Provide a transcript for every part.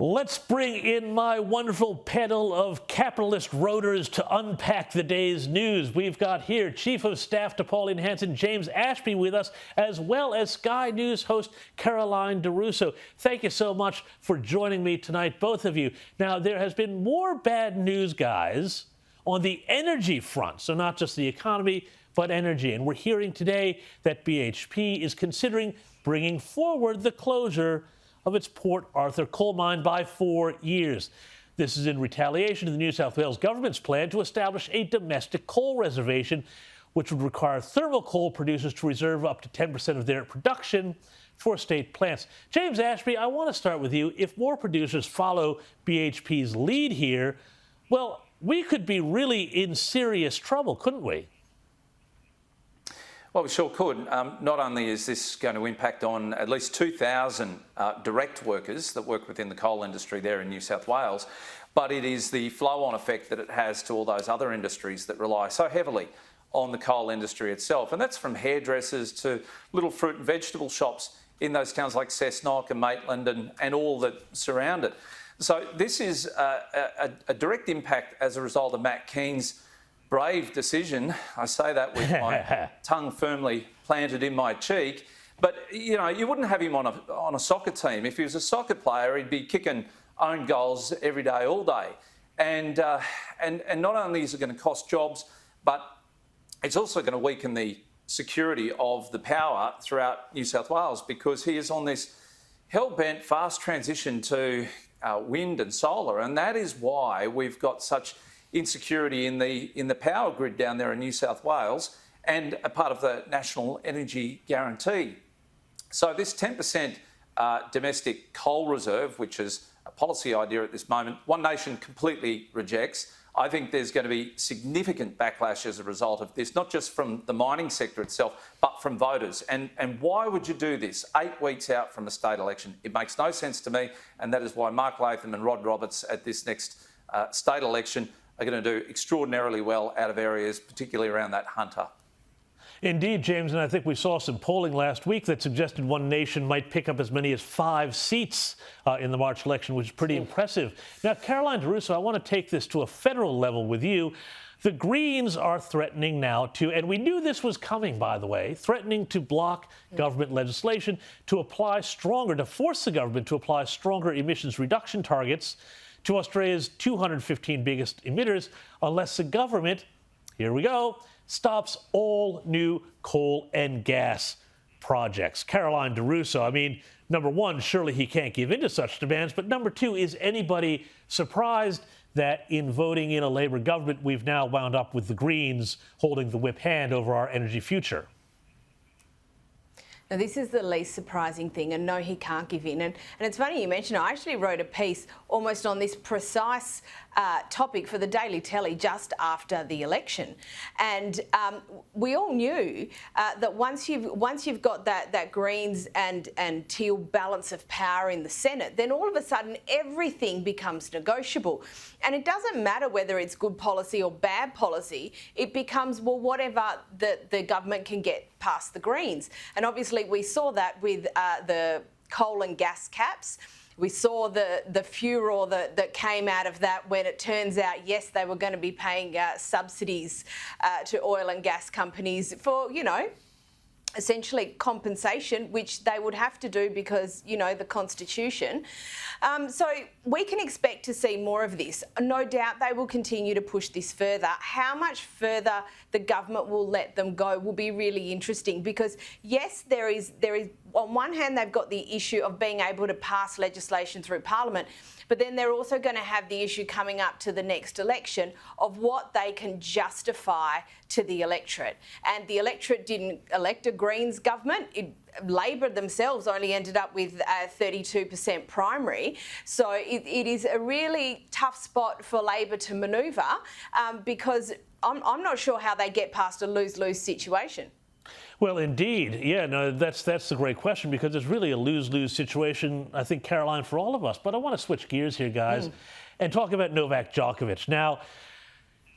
Let's bring in my wonderful panel of capitalist rotors to unpack the day's news. We've got here Chief of Staff to Pauline Hanson, James Ashby, with us, as well as Sky News host Caroline DeRusso. Thank you so much for joining me tonight, both of you. Now, there has been more bad news, guys, on the energy front, so not just the economy, but energy. And we're hearing today that BHP is considering bringing forward the closure of its Port Arthur coal mine by 4 years. This is in retaliation to the New South Wales government's plan to establish a domestic coal reservation, which would require thermal coal producers to reserve up to 10% of their production for state plants. James Ashby, I want to start with you. If more producers follow BHP's lead here, well, we could be really in serious trouble, couldn't we? Well, we sure could. Not only is this going to impact on at least 2,000 direct workers that work within the coal industry there in New South Wales, but it is the flow-on effect that it has to all those other industries that rely so heavily on the coal industry itself. And that's from hairdressers to little fruit and vegetable shops in those towns like Cessnock and Maitland and all that surround it. So this is a direct impact as a result of Matt Keane's brave decision. I say that with my tongue firmly planted in my cheek. But, you know, you wouldn't have him on a soccer team. If he was a soccer player, he'd be kicking own goals every day, all day. And not only is it going to cost jobs, but it's also going to weaken the security of the power throughout New South Wales, because he is on this hell-bent fast transition to wind and solar. And that is why we've got such insecurity in the power grid down there in New South Wales and a part of the National Energy Guarantee. So this 10% domestic coal reserve, which is a policy idea at this moment, One Nation completely rejects. I think there's going to be significant backlash as a result of this, not just from the mining sector itself, but from voters. And why would you do this 8 weeks out from a state election? It makes no sense to me, and that is why Mark Latham and Rod Roberts at this next state election are going to do extraordinarily well out of areas, particularly around that Hunter. Indeed, James, and I think we saw some polling last week that suggested One Nation might pick up as many as 5 seats in the March election, which is pretty impressive. Now, Caroline DeRusso, I want to take this to a federal level with you. The Greens are threatening now to, and we knew this was coming, by the way, threatening to block government legislation to force the government to apply stronger emissions reduction targets to Australia's 215 biggest emitters unless the government, here we go, stops all new coal and gas projects. Caroline DeRusso, I mean, number one, surely he can't give in to such demands, but number two, is anybody surprised that in voting in a Labor government, we've now wound up with the Greens holding the whip hand over our energy future? Now, this is the least surprising thing, and no, he can't give in. And it's funny you mention it. I actually wrote a piece almost on this precise topic for the Daily Telly just after the election, and we all knew that once you've got that Greens and Teal balance of power in the Senate, then all of a sudden everything becomes negotiable, and it doesn't matter whether it's good policy or bad policy. It becomes, well, whatever the government can get past the Greens. And obviously we saw that with the coal and gas caps. We saw the furor that came out of that when it turns out, yes, they were going to be paying subsidies to oil and gas companies for, you know, essentially compensation, which they would have to do because, you know, the Constitution. So we can expect to see more of this. No doubt they will continue to push this further. How much further the government will let them go will be really interesting, because yes, there is on one hand, they've got the issue of being able to pass legislation through Parliament, but then they're also going to have the issue coming up to the next election of what they can justify to the electorate. And the electorate didn't elect a Greens government. Labor themselves only ended up with a 32% primary. So it is a really tough spot for Labor to manoeuvre, because I'm not sure how they get past a lose-lose situation. Well, indeed. Yeah, no, that's the great question, because it's really a lose-lose situation, I think, Caroline, for all of us. But I want to switch gears here, guys, and talk about Novak Djokovic. Now,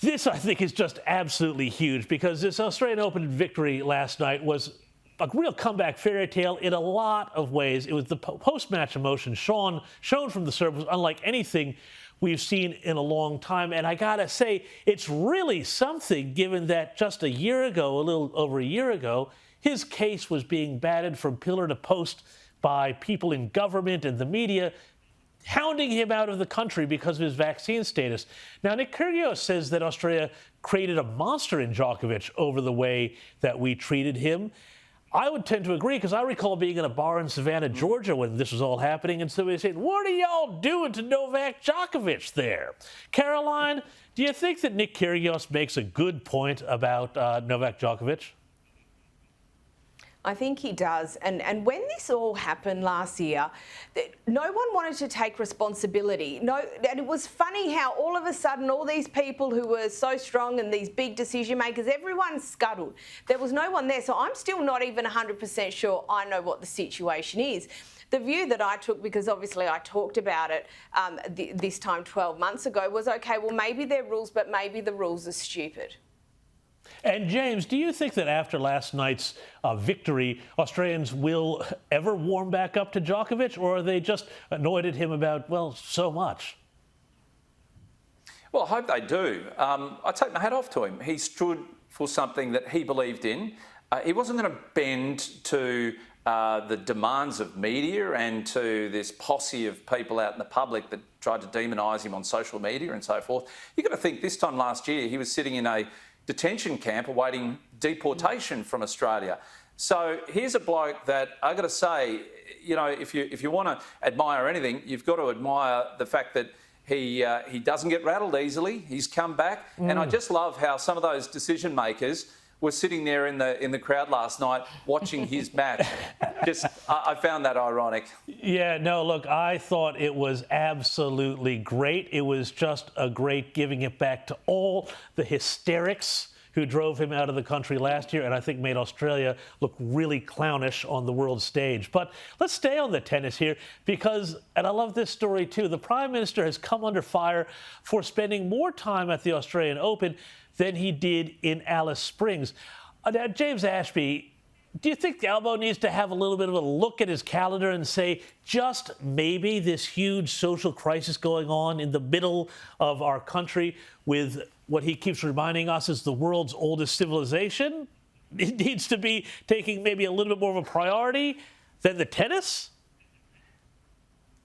this, I think, is just absolutely huge, because this Australian Open victory last night was a real comeback fairy tale in a lot of ways. It was the post-match emotion shown from the serve was unlike anything we've seen in a long time. And I gotta say, it's really something given that just a year ago, a little over a year ago, his case was being batted from pillar to post by people in government and the media, hounding him out of the country because of his vaccine status. Now, Nick Kyrgios says that Australia created a monster in Djokovic over the way that we treated him. I would tend to agree, because I recall being in a bar in Savannah, Georgia when this was all happening, and somebody said, "What are y'all doing to Novak Djokovic there?" Caroline, do you think that Nick Kyrgios makes a good point about Novak Djokovic? I think he does. And when this all happened last year, no one wanted to take responsibility. And it was funny how all of a sudden all these people who were so strong and these big decision makers, everyone scuttled. There was no one there. So I'm still not even 100% sure I know what the situation is. The view that I took, because obviously I talked about it this time 12 months ago, was, okay, well, maybe they're rules, but maybe the rules are stupid. And James, do you think that after last night's victory, Australians will ever warm back up to Djokovic, or are they just annoyed at him about, well, so much? Well, I hope they do. I take my hat off to him. He stood for something that he believed in. He wasn't going to bend to the demands of media and to this posse of people out in the public that tried to demonise him on social media and so forth. You've got to think, this time last year, he was sitting in a detention camp awaiting deportation from Australia. So here's a bloke that I've got to say, you know, if you want to admire anything, you've got to admire the fact that he doesn't get rattled easily. He's come back, and I just love how some of those decision makers were sitting there in the crowd last night watching his match. I found that ironic. Yeah, no, look, I thought it was absolutely great. It was just a great giving it back to all the hysterics who drove him out of the country last year, and I think made Australia look really clownish on the world stage. But let's stay on the tennis here, because, and I love this story too, the Prime Minister has come under fire for spending more time at the Australian Open than he did in Alice Springs. Now, James Ashby, do you think Albo needs to have a little bit of a look at his calendar and say, just maybe this huge social crisis going on in the middle of our country with what he keeps reminding us is the world's oldest civilization? It needs to be taking maybe a little bit more of a priority than the tennis?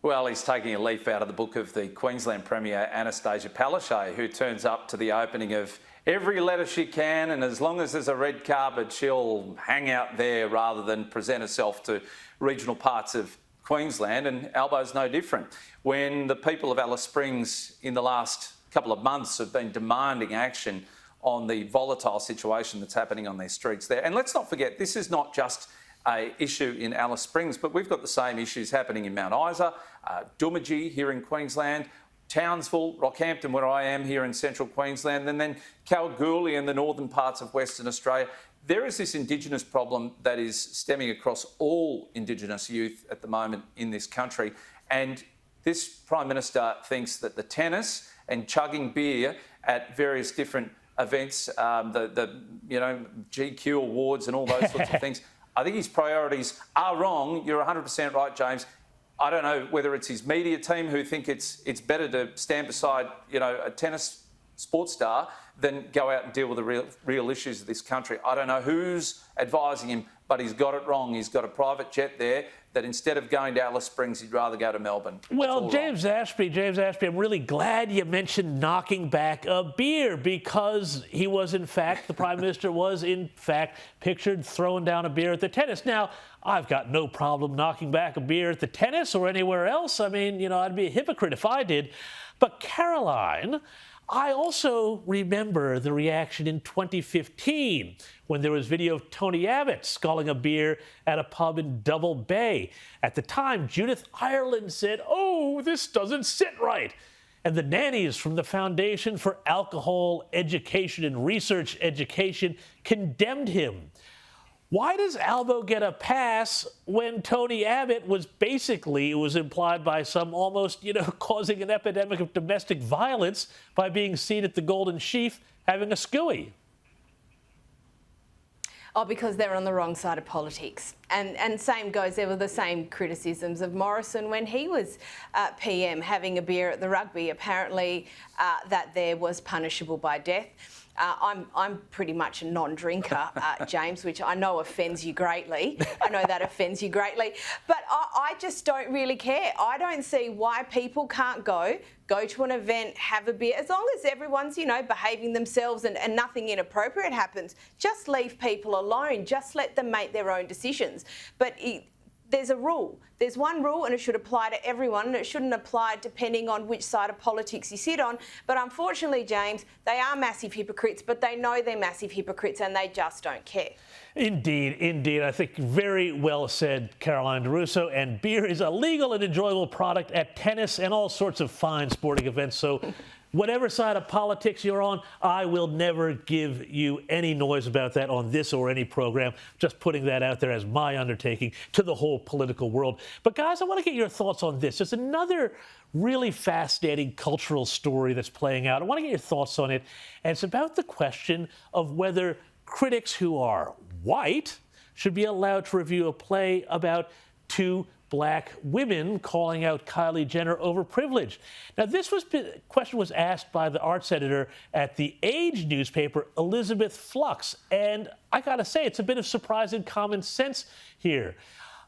Well, he's taking a leaf out of the book of the Queensland Premier Anastasia Palaszczuk, who turns up to the opening of every letter she can, and as long as there's a red carpet, she'll hang out there rather than present herself to regional parts of Queensland, and Albo's no different. When the people of Alice Springs in the last couple of months have been demanding action on the volatile situation that's happening on their streets there, and let's not forget, this is not just an issue in Alice Springs, but we've got the same issues happening in Mount Isa, Doomadgee here in Queensland, Townsville, Rockhampton, where I am here in central Queensland, and then Kalgoorlie and the northern parts of Western Australia. There is this Indigenous problem that is stemming across all Indigenous youth at the moment in this country. And this Prime Minister thinks that the tennis and chugging beer at various different events, the GQ awards and all those sorts of things, I think his priorities are wrong. You're 100% right, James. I don't know whether it's his media team who think it's better to stand beside, a tennis sports star than go out and deal with the real issues of this country. I don't know who's advising him, but he's got it wrong. He's got a private jet there that instead of going to Alice Springs, he'd rather go to Melbourne. Well, James Ashby, I'm really glad you mentioned knocking back a beer, because he was, in fact, the Prime Minister was, in fact, pictured throwing down a beer at the tennis. Now, I've got no problem knocking back a beer at the tennis or anywhere else. I mean, I'd be a hypocrite if I did. But Caroline, I also remember the reaction in 2015 when there was video of Tony Abbott sculling a beer at a pub in Double Bay. At the time, Judith Ireland said, "Oh, this doesn't sit right." And the nannies from the Foundation for Alcohol Education and Research Education condemned him. Why does Albo get a pass when Tony Abbott was basically, it was implied by some, almost, causing an epidemic of domestic violence by being seen at the Golden Sheaf having a scooey? Oh, because they're on the wrong side of politics. And same goes, there were the same criticisms of Morrison when he was PM, having a beer at the rugby. Apparently that there was punishable by death. I'm pretty much a non-drinker, James, which I know offends you greatly. I know that offends you greatly. But I just don't really care. I don't see why people can't go to an event, have a beer, as long as everyone's, behaving themselves and nothing inappropriate happens. Just leave people alone. Just let them make their own decisions. But there's a rule. There's one rule and it should apply to everyone, and it shouldn't apply depending on which side of politics you sit on. But unfortunately, James, they are massive hypocrites, but they know they're massive hypocrites and they just don't care. Indeed, indeed. I think very well said, Caroline DeRusso. And beer is a legal and enjoyable product at tennis and all sorts of fine sporting events. So whatever side of politics you're on, I will never give you any noise about that on this or any program. Just putting that out there as my undertaking to the whole political world. But guys, I want to get your thoughts on this. There's another really fascinating cultural story that's playing out. I want to get your thoughts on it. And it's about the question of whether critics who are white should be allowed to review a play about two black women calling out Kylie Jenner over privilege. Now, this question was asked by the arts editor at the Age newspaper, Elizabeth Flux, and I gotta say, it's a bit of surprising common sense here.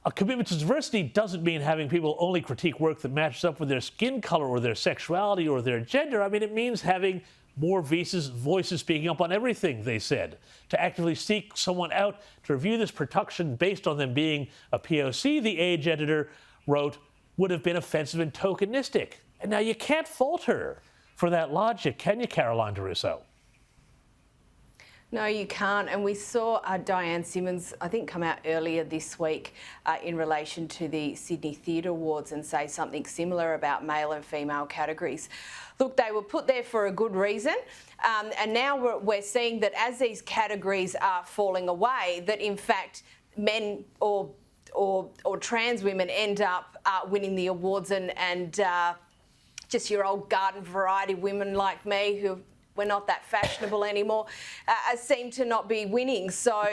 A commitment to diversity doesn't mean having people only critique work that matches up with their skin color or their sexuality or their gender. I mean, it means having more voices speaking up on everything, they said. To actively seek someone out to review this production based on them being a POC, the Age editor wrote, would have been offensive and tokenistic. And now you can't fault her for that logic, can you, Caroline DeRusso? No, you can't. And we saw Diane Simmons, I think, come out earlier this week in relation to the Sydney Theatre Awards and say something similar about male and female categories. Look, they were put there for a good reason. And now we're seeing that as these categories are falling away, that in fact men or trans women end up winning the awards and just your old garden variety women like me who we're not that fashionable anymore, seem to not be winning. So,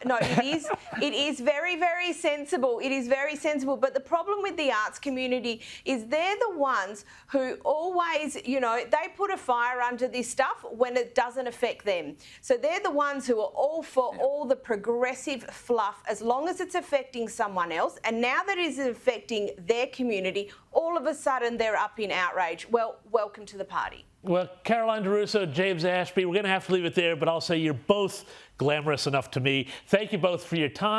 no, it is very, very sensible. It is very sensible. But the problem with the arts community is they're the ones who always, they put a fire under this stuff when it doesn't affect them. So they're the ones who are all for all the progressive fluff as long as it's affecting someone else. And now that it is affecting their community, all of a sudden they're up in outrage. Well, welcome to the party. Well, Caroline DeRusso, James Ashby, we're going to have to leave it there, but I'll say you're both glamorous enough to me. Thank you both for your time.